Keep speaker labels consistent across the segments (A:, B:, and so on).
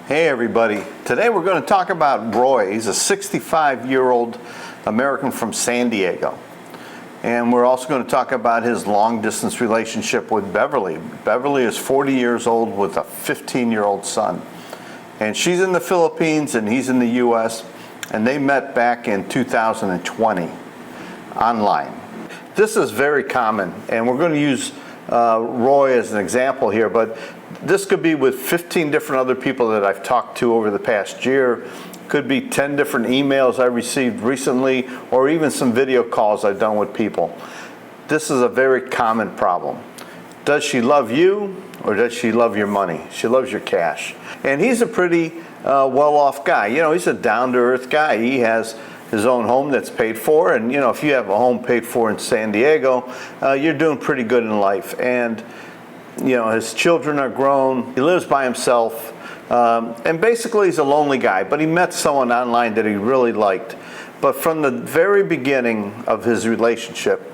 A: Hey everybody, today we're going to talk about Roy. He's a 65-year-old American from San Diego. And we're also going to talk about his long-distance relationship with Beverly. Beverly is 40 years old with a 15-year-old son. And she's in the Philippines and he's in the US, and they met back in 2020 online. This is very common, and we're going to use Roy as an example here, but this could be with 15 different other people that I've talked to over the past year. Could be 10 different emails I received recently, or even some video calls I've done with people. This is a very common problem. Does she love you, or does she love your money? She loves your cash. And he's a pretty well-off guy. You know, he's a down-to-earth guy. He has his own home that's paid for, and you know, if you have a home paid for in San Diego, you're doing pretty good in life. And you know, his children are grown. He lives by himself, and basically he's a lonely guy, but he met someone online that he really liked. But from the very beginning of his relationship,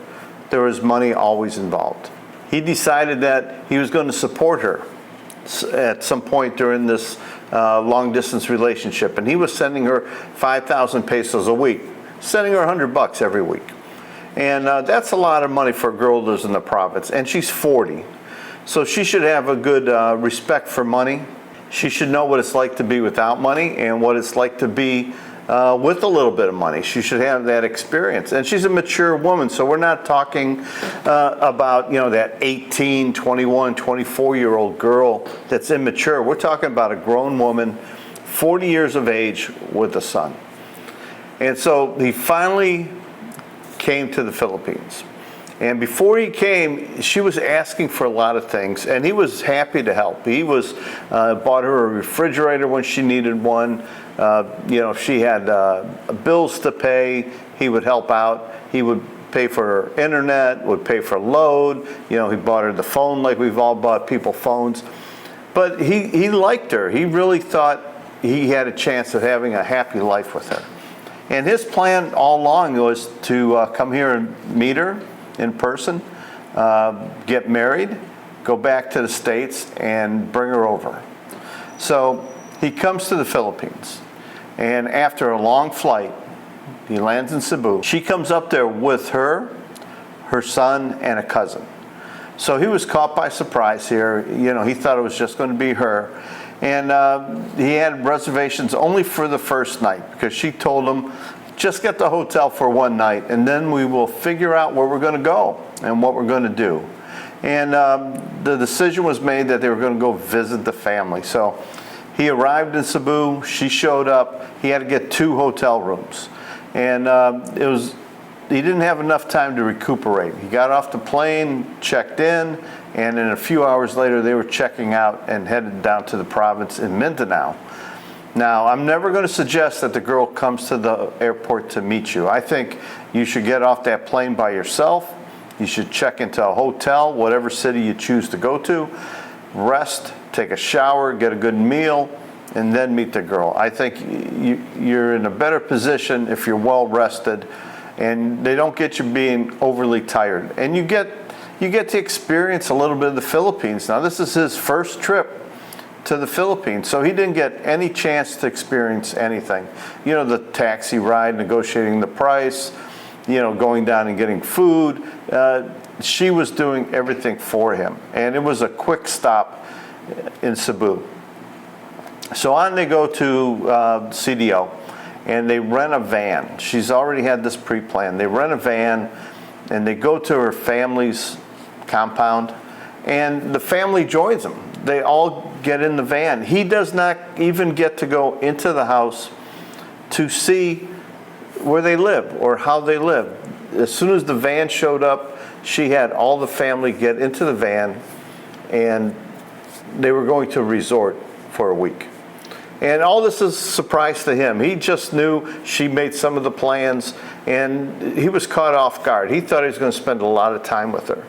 A: there was money always involved. He decided that he was going to support her at some point during this long-distance relationship, and he was sending her 5,000 pesos a week, sending her $100 every week. And that's a lot of money for a girl who lives in the province, and she's 40. So she should have a good respect for money. She should know what it's like to be without money and what it's like to be with a little bit of money. She should have that experience. And she's a mature woman, so we're not talking about, you know, that 18, 21, 24-year-old girl that's immature. We're talking about a grown woman, 40 years of age, with a son. And so he finally came to the Philippines. And before he came, she was asking for a lot of things, and he was happy to help. He was bought her a refrigerator when she needed one. You know, if she had bills to pay, he would help out. He would pay for her internet, would pay for load. You know, he bought her the phone like we've all bought people phones. But he liked her. He really thought he had a chance of having a happy life with her. And his plan all along was to come here and meet her in person, get married, go back to the States, and bring her over. So he comes to the Philippines, and after a long flight, he lands in Cebu. She comes up there with her son, and a cousin. So he was caught by surprise here. You know, he thought it was just going to be her. And he had reservations only for the first night, because she told him, just get the hotel for one night, and then we will figure out where we're going to go and what we're going to do. And the decision was made that they were going to go visit the family. So he arrived in Cebu. She showed up. He had to get 2 hotel rooms. And he didn't have enough time to recuperate. He got off the plane, checked in, and in a few hours later, they were checking out and headed down to the province in Mindanao. Now, I'm never going to suggest that the girl comes to the airport to meet you. I think you should get off that plane by yourself. You should check into a hotel, whatever city you choose to go to, rest, take a shower, get a good meal, and then meet the girl. I think you're in a better position if you're well rested, and they don't get you being overly tired. And you get to experience a little bit of the Philippines. Now, this is his first trip to the Philippines, so he didn't get any chance to experience anything. You know, the taxi ride, negotiating the price, you know, going down and getting food. She was doing everything for him, and it was a quick stop in Cebu. So on they go to CDO, and they rent a van. She's already had this pre-planned. They rent a van, and they go to her family's compound, and the family joins them. They all get in the van. He does not even get to go into the house to see where they live or how they live. As soon as the van showed up, she had all the family get into the van, and they were going to a resort for a week. And all this is a surprise to him. He just knew she made some of the plans, and he was caught off guard. He thought he was going to spend a lot of time with her.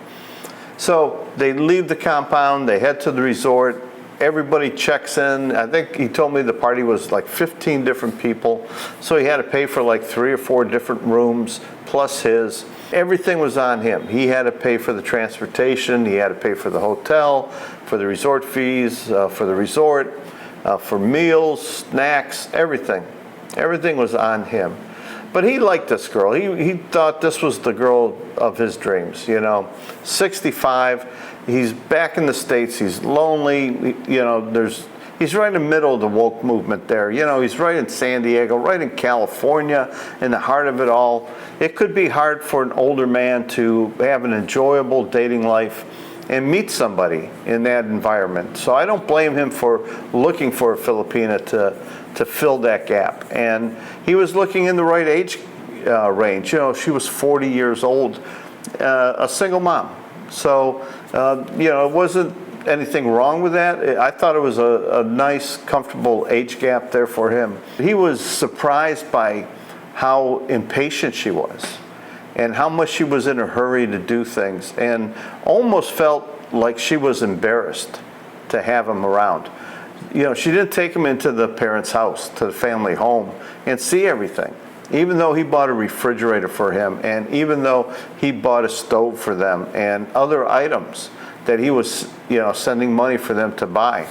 A: So they leave the compound, they head to the resort, everybody checks in. I think he told me the party was like 15 different people, so he had to pay for like 3 or 4 different rooms, plus his. Everything was on him. He had to pay for the transportation, he had to pay for the hotel, for the resort fees, for the resort. for meals, snacks, everything. Everything was on him. But he liked this girl. He thought this was the girl of his dreams, 65, he's back in the States, he's lonely, he's right in the middle of the woke movement there. He's right in San Diego, right in California, in the heart of it all. It could be hard for an older man to have an enjoyable dating life and meet somebody in that environment. So I don't blame him for looking for a Filipina to fill that gap. And he was looking in the right age range. She was 40 years old, a single mom. So, it wasn't anything wrong with that. I thought it was a nice, comfortable age gap there for him. He was surprised by how impatient she was and how much she was in a hurry to do things, and almost felt like she was embarrassed to have him around. She didn't take him into the parents' house, to the family home, and see everything. Even though he bought a refrigerator for him, and even though he bought a stove for them and other items that he was, sending money for them to buy,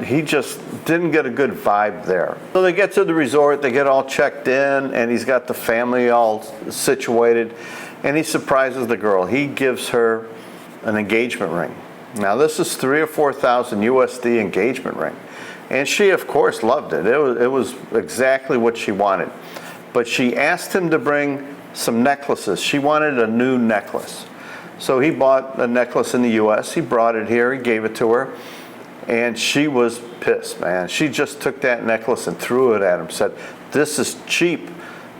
A: he just didn't get a good vibe there. So they get to the resort, they get all checked in, and he's got the family all situated, and he surprises the girl. He gives her an engagement ring. Now this is $3,000 or $4,000 USD engagement ring, and she of course loved it. It was exactly what she wanted. But she asked him to bring some necklaces. She wanted a new necklace. So he bought a necklace in the US, he brought it here, he gave it to her, and she was pissed, man. She just took that necklace and threw it at him, said, "This is cheap.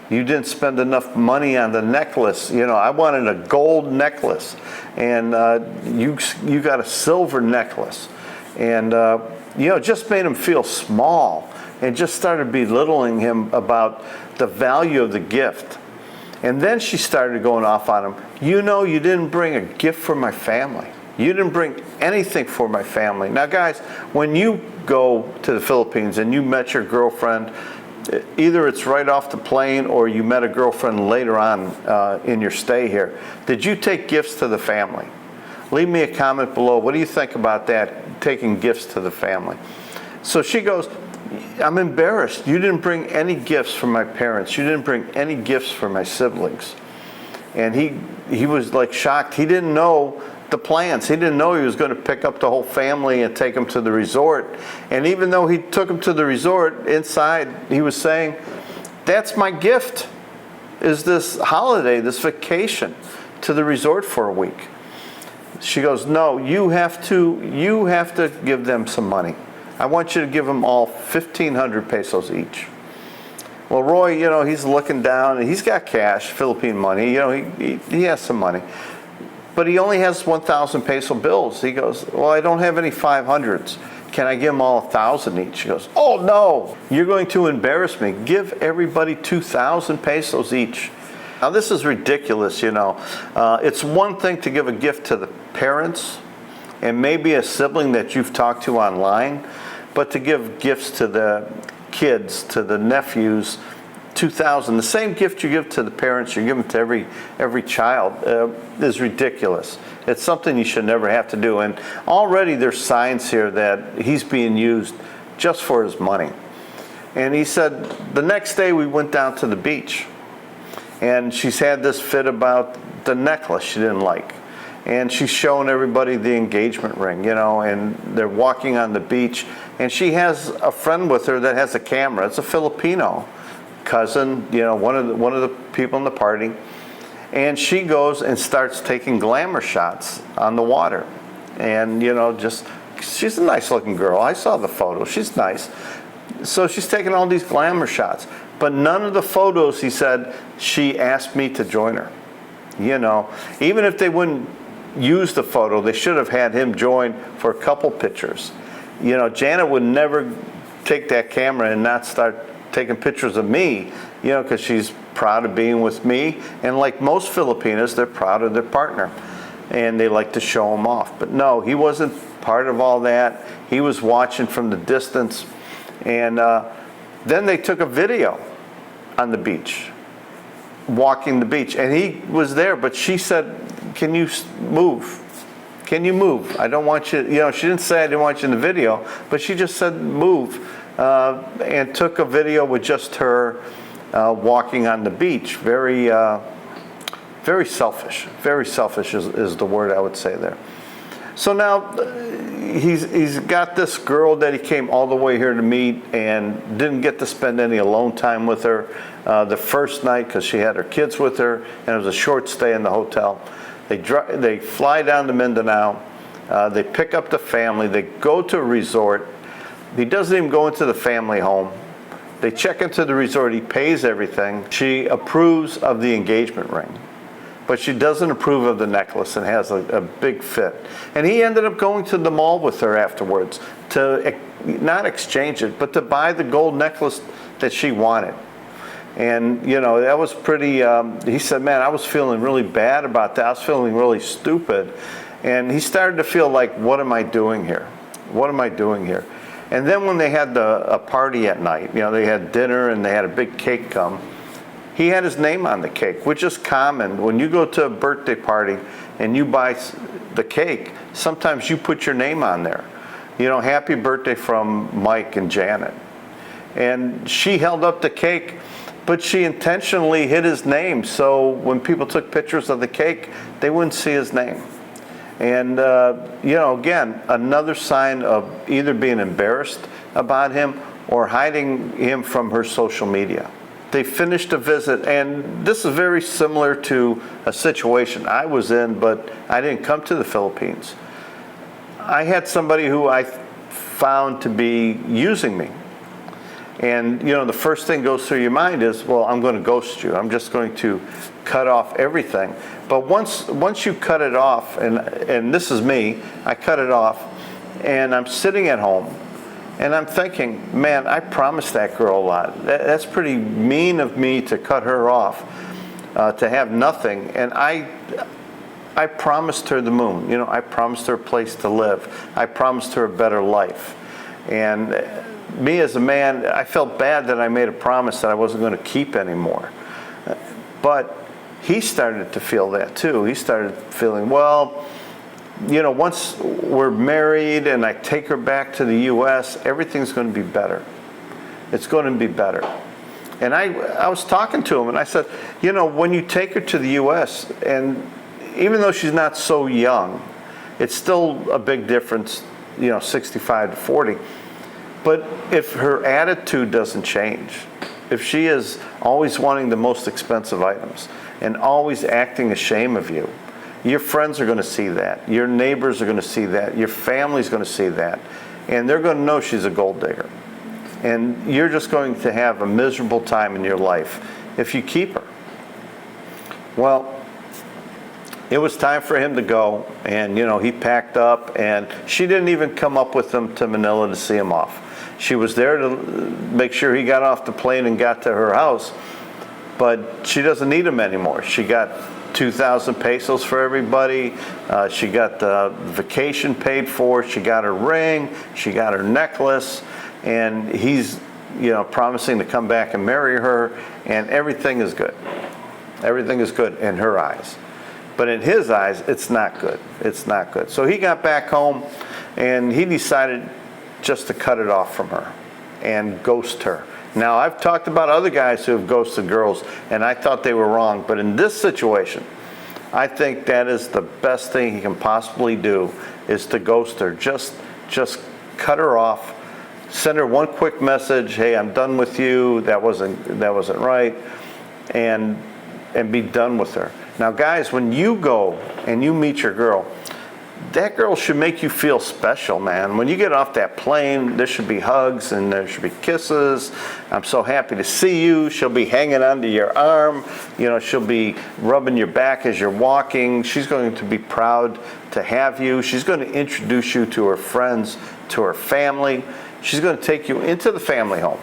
A: You didn't spend enough money on the necklace. I wanted a gold necklace, and you got a silver necklace." And just made him feel small, and just started belittling him about the value of the gift. And then she started going off on him. You didn't bring a gift for my family. You didn't bring anything for my family. Now guys, when you go to the Philippines and you met your girlfriend, either it's right off the plane or you met a girlfriend later on in your stay here, did you take gifts to the family? Leave me a comment below. What do you think about that, taking gifts to the family? So she goes, "I'm embarrassed. You didn't bring any gifts for my parents. You didn't bring any gifts for my siblings." And he was like shocked. He didn't know the plans. He didn't know he was going to pick up the whole family and take them to the resort. And even though he took them to the resort, inside he was saying, "That's my gift, is this holiday, this vacation to the resort for a week." She goes, "No, you have to give them some money. I want you to give them all 1,500 pesos each." Well, Roy, he's looking down, and he's got cash, Philippine money. He has some money. But he only has 1,000 peso bills. He goes, "Well, I don't have any 500s. Can I give them all 1,000 each?" She goes, "Oh, no, you're going to embarrass me. Give everybody 2,000 pesos each." Now, this is ridiculous, It's one thing to give a gift to the parents and maybe a sibling that you've talked to online, but to give gifts to the kids, to the nephews, 2,000, the same gift you give to the parents, you give them to every child, is ridiculous. It's something you should never have to do. And already there's signs here that he's being used just for his money. And he said, the next day we went down to the beach, and she's had this fit about the necklace she didn't like. And she's showing everybody the engagement ring, and they're walking on the beach, and she has a friend with her that has a camera. It's a Filipino cousin, one of the people in the party, and she goes and starts taking glamour shots on the water. And she's a nice looking girl. I saw the photo. She's nice. So she's taking all these glamour shots, but none of the photos, he said, she asked me to join her. Even if they wouldn't use the photo, they should have had him join for a couple pictures. Janet would never take that camera and not start taking pictures of me, because she's proud of being with me. And like most Filipinas, they're proud of their partner, and they like to show them off. But no, he wasn't part of all that. He was watching from the distance. And then they took a video on the beach, walking the beach, and he was there, but she said, "Can you move?" Can you move? I don't want you, she didn't say I didn't want you in the video, but she just said move, and took a video with just her walking on the beach. Very selfish. Very selfish is the word I would say there. So now he's got this girl that he came all the way here to meet and didn't get to spend any alone time with her the first night because she had her kids with her, and it was a short stay in the hotel. They fly down to Mindanao. They pick up the family. They go to a resort. He doesn't even go into the family home. They check into the resort. He pays everything. She approves of the engagement ring, but she doesn't approve of the necklace and has a big fit. And he ended up going to the mall with her afterwards to not exchange it, but to buy the gold necklace that she wanted. And, that was pretty, he said, man, I was feeling really bad about that. I was feeling really stupid. And he started to feel like, what am I doing here? What am I doing here? And then when they had a party at night, they had dinner and they had a big cake come, he had his name on the cake, which is common. When you go to a birthday party and you buy the cake, sometimes you put your name on there. Happy birthday from Mike and Janet. And she held up the cake, but she intentionally hid his name, so when people took pictures of the cake, they wouldn't see his name. And, again, another sign of either being embarrassed about him or hiding him from her social media. They finished a visit, and this is very similar to a situation I was in, but I didn't come to the Philippines. I had somebody who I found to be using me. And, the first thing goes through your mind is, well, I'm going to ghost you. I'm just going to cut off everything. But once you cut it off, and this is me, I cut it off, and I'm sitting at home, and I'm thinking, man, I promised that girl a lot. That's pretty mean of me to cut her off, to have nothing. And I promised her the moon. I promised her a place to live. I promised her a better life. And me as a man, I felt bad that I made a promise that I wasn't going to keep anymore. But he started to feel that too. He started feeling, well, once we're married and I take her back to the U.S., everything's going to be better. It's going to be better. And I was talking to him and I said, when you take her to the U.S., and even though she's not so young, it's still a big difference, 65 to 40. But if her attitude doesn't change, if she is always wanting the most expensive items and always acting ashamed of you, your friends are going to see that. Your neighbors are going to see that. Your family's going to see that. And they're going to know she's a gold digger. And you're just going to have a miserable time in your life if you keep her. Well, it was time for him to go, and he packed up, and she didn't even come up with him to Manila to see him off. She was there to make sure he got off the plane and got to her house, but she doesn't need him anymore. She got 2,000 pesos for everybody. She got the vacation paid for. She got her ring. She got her necklace, and he's promising to come back and marry her, and everything is good. Everything is good in her eyes. But in his eyes, it's not good. It's not good. So he got back home, and he decided just to cut it off from her and ghost her. Now, I've talked about other guys who have ghosted girls, and I thought they were wrong. But in this situation, I think that is the best thing he can possibly do, is to ghost her. Just cut her off. Send her one quick message, hey, I'm done with you. That wasn't right. And be done with her. Now, guys, when you go and you meet your girl, that girl should make you feel special, man. When you get off that plane, there should be hugs and there should be kisses. I'm so happy to see you. She'll be hanging onto your arm. She'll be rubbing your back as you're walking. She's going to be proud to have you. She's going to introduce you to her friends, to her family. She's going to take you into the family home.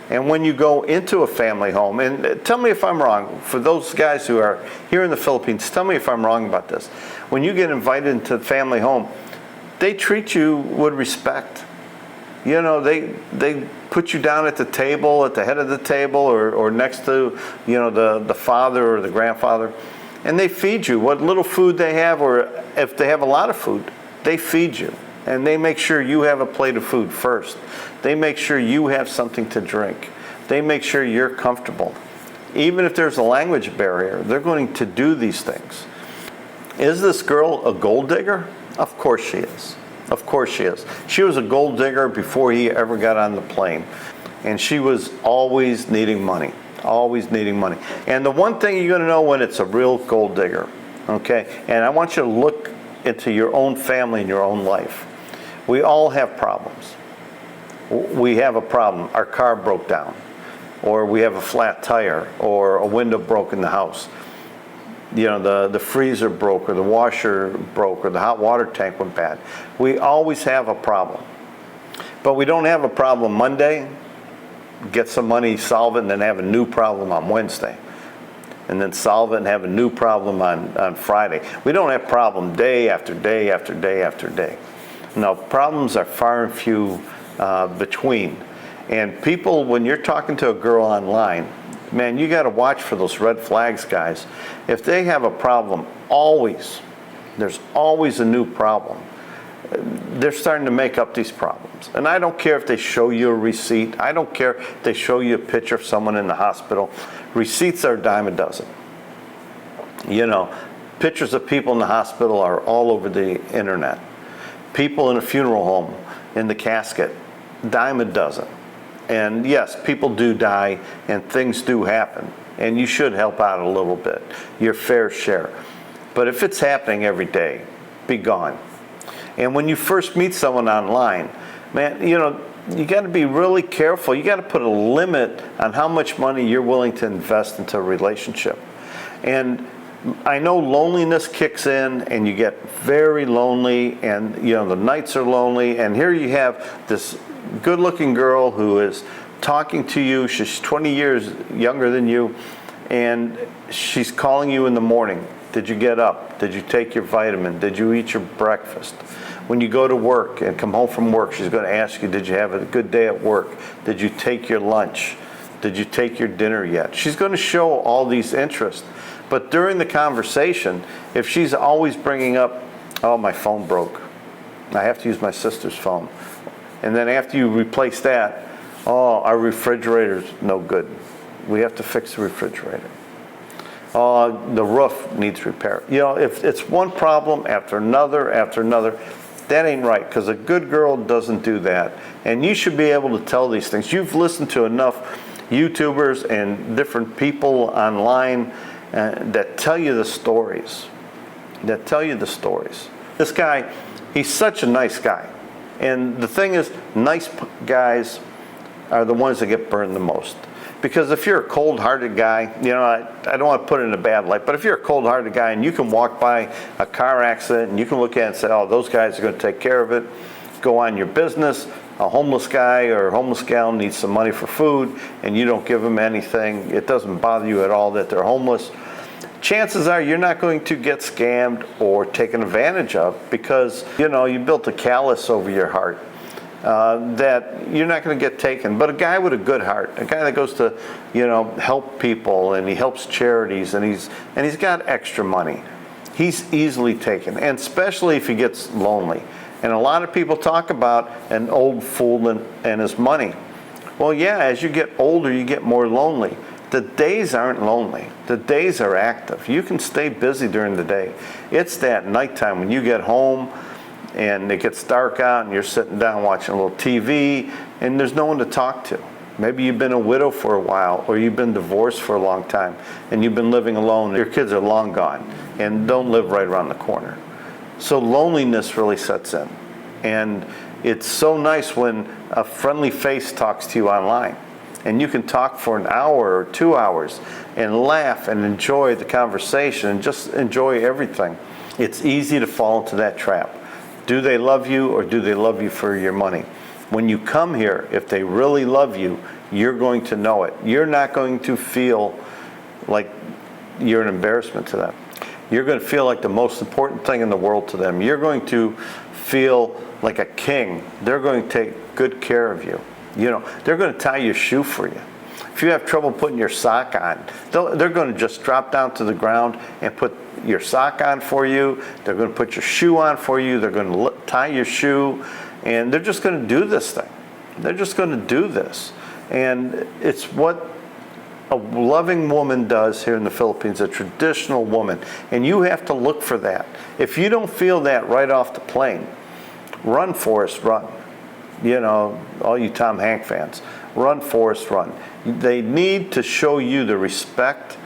A: And when you go into a family home, and tell me if I'm wrong, for those guys who are here in the Philippines, tell me if I'm wrong about this. When you get invited into the family home, they treat you with respect. They put you down at the table, at the head of the table, or next to, the father or the grandfather. and they feed you what little food they have, or if they have a lot of food, they feed you. And they make sure you have a plate of food first. They make sure you have something to drink. They make sure you're comfortable. Even if there's a language barrier, they're going to do these things. Is this girl a gold digger? Of course she is. Of course she is. She was a gold digger before he ever got on the plane. And she was always needing money. Always needing money. And the one thing you're going to know when it's a real gold digger, okay? And I want you to look into your own family and your own life. We all have problems. We have a problem. Our car broke down, or we have a flat tire, or a window broke in the house. You know, the freezer broke, or the washer broke, or the hot water tank went bad. We always have a problem. But we don't have a problem Monday, get some money, solve it, and then have a new problem on Wednesday. And then solve it and have a new problem on Friday. We don't have problem day after day after day after day. No, problems are far and few between. And people, when you're talking to a girl online, man, you got to watch for those red flags, guys. If they have a problem, there's always a new problem. They're starting to make up these problems. And I don't care if they show you a receipt. I don't care if they show you a picture of someone in the hospital. Receipts are a dime a dozen. You know, pictures of people in the hospital are all over the internet. People in a funeral home, in the casket, dime a dozen. And yes, people do die and things do happen. And you should help out a little bit, your fair share. But if it's happening every day, be gone. And when you first meet someone online, man, you know, you got to be really careful. You got to put a limit on how much money you're willing to invest into a relationship. And I know loneliness kicks in and you get very lonely, and you know the nights are lonely, and here you have this good-looking girl who is talking to you. She's 20 years younger than you, and she's calling you in the morning. Did you get up? Did you take your vitamin? Did you eat your breakfast? When you go to work and come home from work, she's going to ask you, did you have a good day at work? Did you take your lunch? Did you take your dinner yet? She's going to show all these interests. But during the conversation, if she's always bringing up, oh, my phone broke, I have to use my sister's phone. And then after you replace that, oh, our refrigerator's no good. We have to fix the refrigerator. Oh, the roof needs repair. You know, if it's one problem after another, that ain't right, because a good girl doesn't do that. And you should be able to tell these things. You've listened to enough YouTubers and different people online that tell you the stories. This guy, he's such a nice guy. And the thing is, nice guys are the ones that get burned the most. Because if you're a cold-hearted guy, you know, I don't want to put it in a bad light, but if you're a cold-hearted guy and you can walk by a car accident and you can look at it and say, oh, those guys are going to take care of it, go on your business. A homeless guy or a homeless gal needs some money for food and you don't give them anything, it doesn't bother you at all that they're homeless, chances are you're not going to get scammed or taken advantage of, because you know you built a callus over your heart that you're not going to get taken. But a guy with a good heart, a guy that goes to, you know, help people, and he helps charities, and he's got extra money, he's easily taken, and especially if he gets lonely. And a lot of people talk about an old fool and his money. Well, yeah, as you get older, you get more lonely. The days aren't lonely. The days are active. You can stay busy during the day. It's that nighttime when you get home and it gets dark out and you're sitting down watching a little TV and there's no one to talk to. Maybe you've been a widow for a while, or you've been divorced for a long time and you've been living alone. Your kids are long gone and don't live right around the corner. So loneliness really sets in. And it's so nice when a friendly face talks to you online. And you can talk for an hour or 2 hours and laugh and enjoy the conversation and just enjoy everything. It's easy to fall into that trap. Do they love you, or do they love you for your money? When you come here, if they really love you, you're going to know it. You're not going to feel like you're an embarrassment to them. You're going to feel like the most important thing in the world to them. You're going to feel like a king. They're going to take good care of you. You know, they're going to tie your shoe for you. If you have trouble putting your sock on, they're going to just drop down to the ground and put your sock on for you. They're going to put your shoe on for you. They're going to tie your shoe, and they're just going to do this thing. They're just going to do this. And it's what a loving woman does here in the Philippines, a traditional woman. And you have to look for that. If you don't feel that right off the plane, run, Forrest, run. You know, all you Tom Hanks fans, run, Forrest, run. They need to show you the respect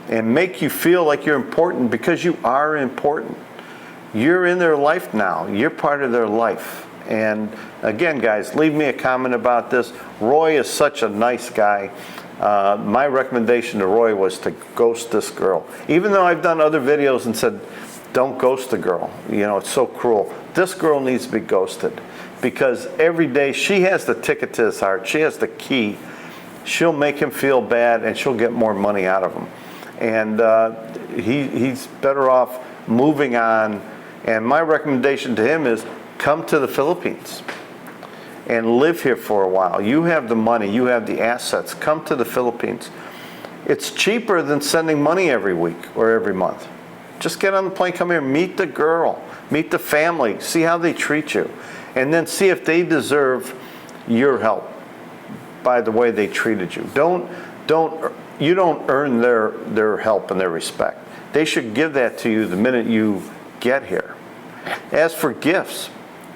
A: and make you feel like you're important, because you are important. You're in their life now. You're part of their life. And again, guys, leave me a comment about this. Roy is such a nice guy. My recommendation to Roy was to ghost this girl. Even though I've done other videos and said, don't ghost the girl. You know, it's so cruel. This girl needs to be ghosted, because every day she has the ticket to his heart. She has the key. She'll make him feel bad, and she'll get more money out of him. And he's better off moving on. And my recommendation to him is come to the Philippines and live here for a while. You have the money, you have the assets. Come to the Philippines. It's cheaper than sending money every week or every month. Just get on the plane, come here, meet the girl, meet the family, see how they treat you, and then see if they deserve your help by the way they treated you. You don't earn their help and their respect. They should give that to you the minute you get here. As for gifts,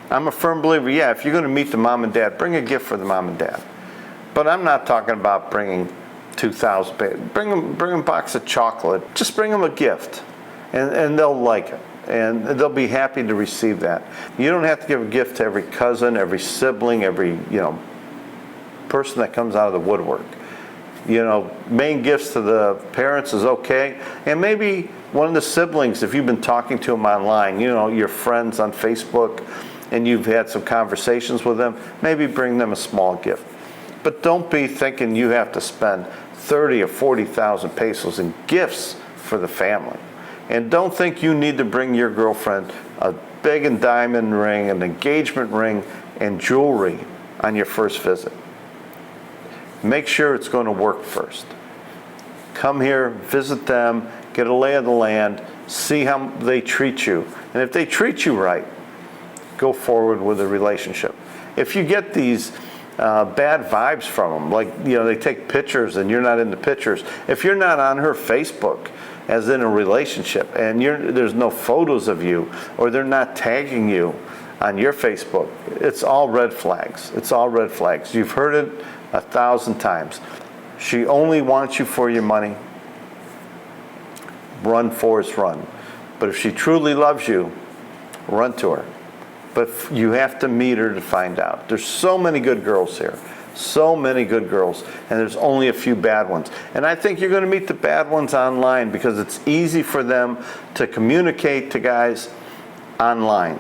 A: I'm a firm believer, yeah, if you're going to meet the mom and dad, bring a gift for the mom and dad. But I'm not talking about bringing $2,000. Bring them a box of chocolate. Just bring them a gift, and they'll like it, and they'll be happy to receive that. You don't have to give a gift to every cousin, every sibling, every person that comes out of the woodwork. Main gifts to the parents is okay, and maybe one of the siblings, if you've been talking to them online, your friends on Facebook, and you've had some conversations with them, maybe bring them a small gift. But don't be thinking you have to spend 30 or 40,000 pesos in gifts for the family. And don't think you need to bring your girlfriend a big and diamond ring, an engagement ring, and jewelry on your first visit. Make sure it's going to work first. Come here, visit them, get a lay of the land, see how they treat you. And if they treat you right, go forward with a relationship. If you get these bad vibes from them, like they take pictures and you're not in the pictures, if you're not on her Facebook as in a relationship, and there's no photos of you, or they're not tagging you on your Facebook, it's all red flags. It's all red flags. You've heard it 1,000 times. She only wants you for your money. Run, Forrest, run. But if she truly loves you, run to her. But you have to meet her to find out. There's so many good girls here. So many good girls. And there's only a few bad ones. And I think you're going to meet the bad ones online, because it's easy for them to communicate to guys online.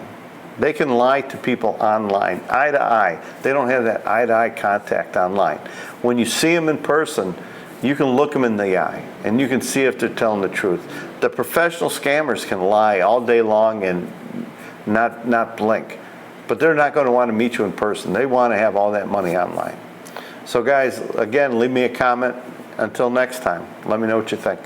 A: They can lie to people online, eye to eye. They don't have that eye-to-eye contact online. When you see them in person, you can look them in the eye, and you can see if they're telling the truth. The professional scammers can lie all day long and not blink. But they're not going to want to meet you in person. They want to have all that money online. So guys, again, leave me a comment. Until next time, let me know what you think.